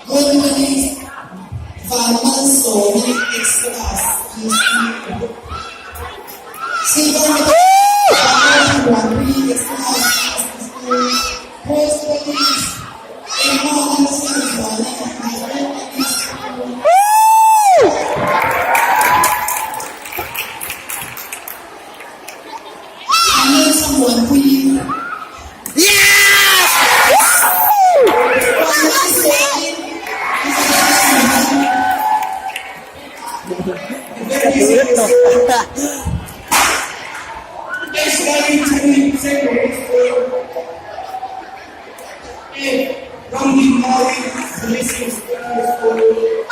Goldmanist Famanso ng Extras Sino ang Extras Post-Police ang mga nasasawa na someone who Next going to the seconds from the Mali Policing School.